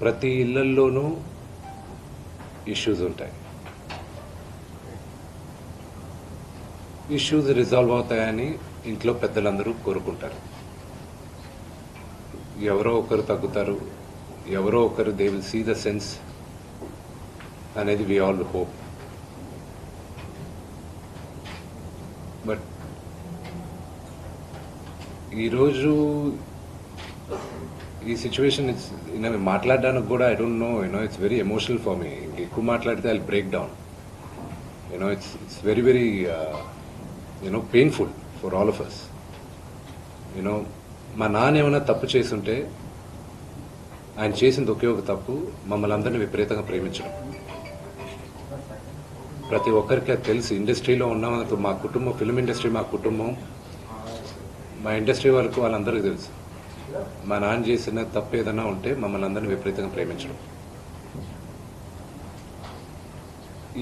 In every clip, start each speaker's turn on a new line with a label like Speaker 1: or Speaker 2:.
Speaker 1: ప్రతి ఇళ్లల్లోనూ ఇష్యూస్ ఉంటాయి. ఇష్యూస్ రిజాల్వ్ అవుతాయని ఇంట్లో పెద్దలందరూ కోరుకుంటారు. ఎవరో ఒకరు తగ్గుతారు, ఎవరో ఒకరు they will see the sense అనేది వి ఆల్ హోప్. బట్ ఈరోజు ఈ సిచ్యువేషన్ మాట్లాడడానికి కూడా I don't know, it's very emotional for me. ఎక్కువ మాట్లాడితే I break down. It's very very painful for all of us. మా నాన్న ఏమైనా తప్పు చేస్తుంటే ఆయన చేసింది ఒకే ఒక తప్పు, మమ్మల్ని అందరినీ విపరీతంగా ప్రేమించడం. ప్రతి ఒక్కరికి అది తెలుసు. ఇండస్ట్రీలో ఉన్నాం, మా కుటుంబం, ఫిల్మ్ ఇండస్ట్రీ మా కుటుంబం, మా ఇండస్ట్రీ వాళ్ళకు వాళ్ళందరికీ తెలుసు. మా నాన్న చేసిన తప్పు ఏదైనా ఉంటే మమ్మల్ని అందరినీ విపరీతంగా ప్రేమించడం.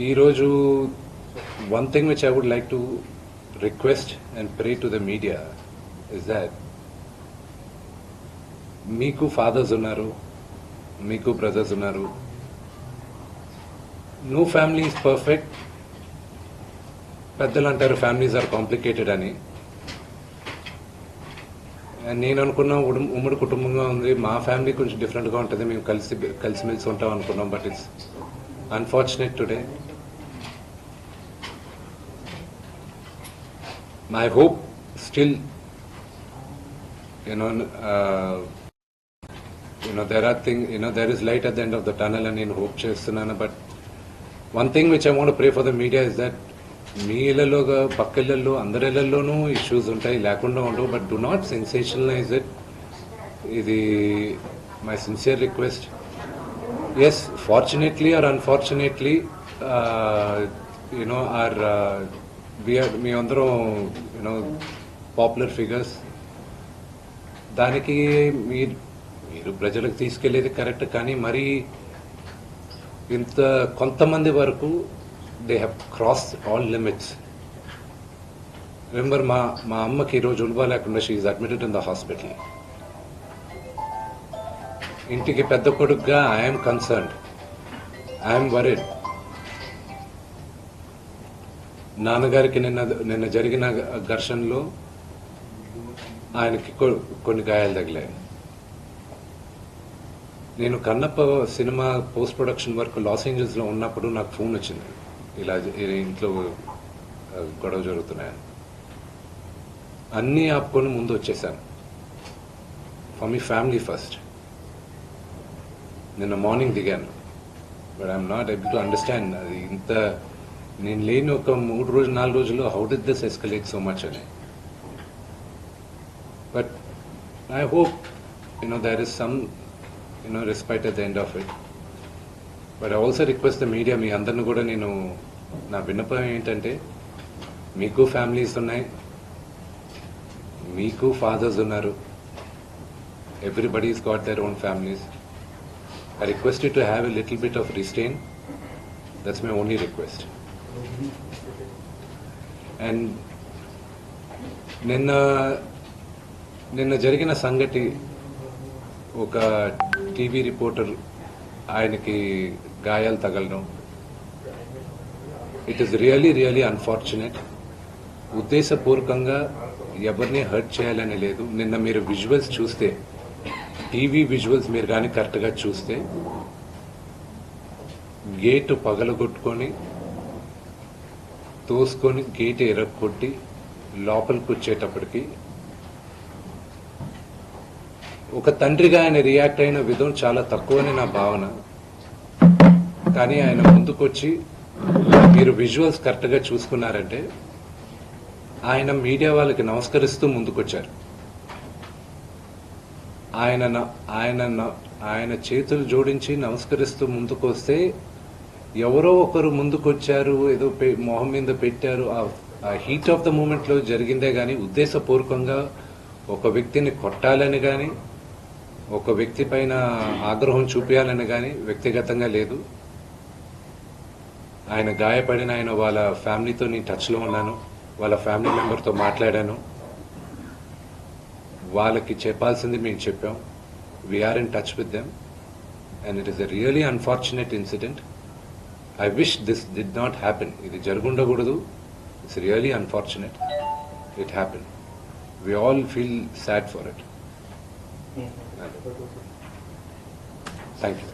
Speaker 1: ఈరోజు one thing which I would like to request and pray to the media is that మీకు ఫాదర్స్ ఉన్నారు, మీకు బ్రదర్స్ ఉన్నారు. No family is perfect. పెద్దలు అంటారు ఫ్యామిలీస్ ఆర్ కాంప్లికేటెడ్ అని. నేను అనుకున్నా ఉమ్మడి కుటుంబంగా ఉంది, మా ఫ్యామిలీ కొంచెం డిఫరెంట్గా ఉంటుంది, మేము కలిసిమెలిసి ఉంటాం అనుకున్నాం. But it's unfortunate today. My hope still there is light at the end of the tunnel అని నేను హోప్ చేస్తున్నాను. But one thing which I want pray for the media is that మీ ఇళ్లలోగా పక్క ఇళ్లలో అందరి ఇళ్లలోనూ ఇష్యూస్ ఉంటాయి, లేకుండా ఉండవు. But do not sensationalise it. ఇది my sincere request. Yes, fortunately or unfortunately మీ అందరం పాపులర్ ఫిగర్స్. దానికి మీరు ప్రజలకు తీసుకెళ్లేది కరెక్ట్, కానీ మరి ఇంత కొంతమంది వరకు they have crossed all limits. Remember, మా అమ్మకి ఈరోజు ఉల్బా లేకుండా she is admitted in the hospital. ఇంటికి పెద్ద కొడుకుగా ఐఎమ్ కన్సర్న్డ్, ఐఎమ్ వరీడ్. నాన్నగారికి నిన్న జరిగిన ఘర్షణలో ఆయనకి కొన్ని గాయాలు తగిలాయి. నేను Kannappa cinema post production work లాస్ ఏంజల్స్లో ఉన్నప్పుడు నాకు ఫోన్ వచ్చింది, ఇలా ఇంట్లో గొడవ జరుగుతున్నాయని. అన్నీ ఆపుకొని ముందు వచ్చేసాను. For me family first. నిన్న మార్నింగ్ దిగాను. But I'm not able to understand అది ఇంత నేను లేని ఒక 3-4 రోజుల్లో how did this escalate so much అని. But I hope there is some respite at the end of it. But I also request the media, మీ అందరిని కూడా నేను నా విన్నపం ఏంటంటే, మీకు ఫ్యామిలీస్ ఉన్నాయి, మీకు ఫాదర్స్ ఉన్నారు, everybody's got their own families. I request you to have a little bit of restraint. That's my only request. And నిన్న జరిగిన సంగతి, ఒక టీవీ రిపోర్టర్ ఆయనకి గాయాలు తగలడం, ఇట్ ఈస్ రియలీ అన్ఫార్చునేట్. ఉద్దేశపూర్వకంగా ఎవరిని హర్ట్ చేయాలని లేదు. నిన్న మీరు విజువల్స్ చూస్తే, టీవీ విజువల్స్ మీరు కానీ కరెక్ట్గా చూస్తే, గేటు పగలగొట్టుకొని తోసుకొని గేటు ఎరగొట్టి లోపలికి వచ్చేటప్పటికి ఒక తండ్రిగా ఆయన రియాక్ట్ అయిన విధం చాలా తక్కువని నా భావన. కానీ ఆయన ముందుకొచ్చి, మీరు విజువల్స్ కరెక్ట్గా చూసుకున్నారంటే, ఆయన మీడియా వాళ్ళకి నమస్కరిస్తూ ముందుకొచ్చారు. ఆయన చేతులు జోడించి నమస్కరిస్తూ ముందుకొస్తే, ఎవరో ఒకరు ముందుకొచ్చారు, ఏదో మొహం మీద పెట్టారు. ఆ హీట్ ఆఫ్ ద మూమెంట్లో జరిగిందే కానీ ఉద్దేశపూర్వకంగా ఒక వ్యక్తిని కొట్టాలని కానీ, ఒక వ్యక్తి పైన ఆగ్రహం చూపించాలని కానీ వ్యక్తిగతంగా లేదు. ఆయన గాయపడిన వాళ్ళ ఫ్యామిలీతో నేను టచ్లో ఉన్నాను, వాళ్ళ ఫ్యామిలీ మెంబర్తో మాట్లాడాను. వాళ్ళకి చెప్పాల్సింది మేము చెప్పాం. We are in touch with them. and it is a really unfortunate incident. I wish this did not happen. ఇది జరగకూడదు. It's really unfortunate. It happened. We all feel sad for it. Thank you.